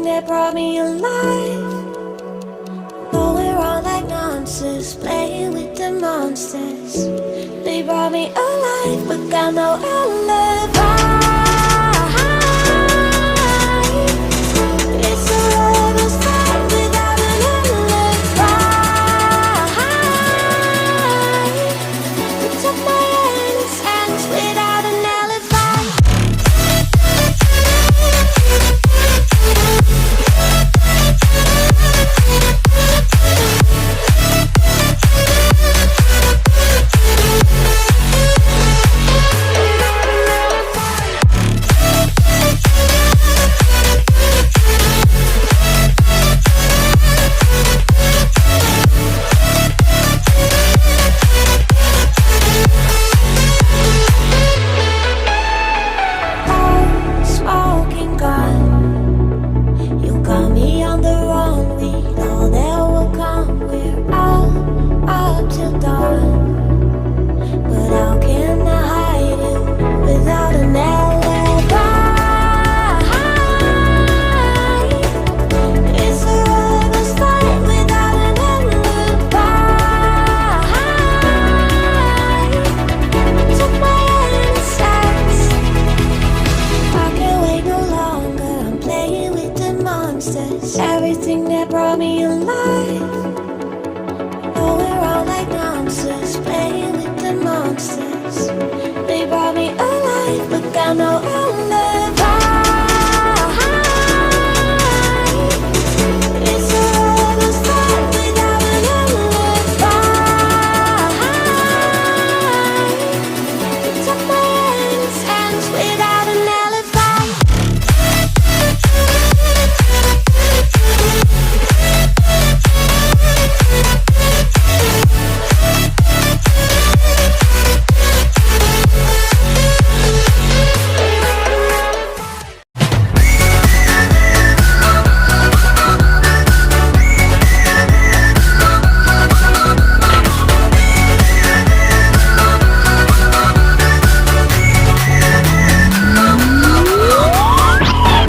everything that brought me alive. Going around like nonsense, playing with the monsters. They brought me alive, but got no alibi. It's a lover's fight without an alibi. We took my hands without an alibi. Smoking gun, you got me on the wrong lead. All that will come, we're out up till dawn. But how can I hide you without an alibi? It's a lover's fight without an alibi. Took my innocence. I can't wait no longer. I'm playing with the monsters. Everything that brought me alive. Going around like nonsense, playing with the monsters. They brought me alive, but got no alibi.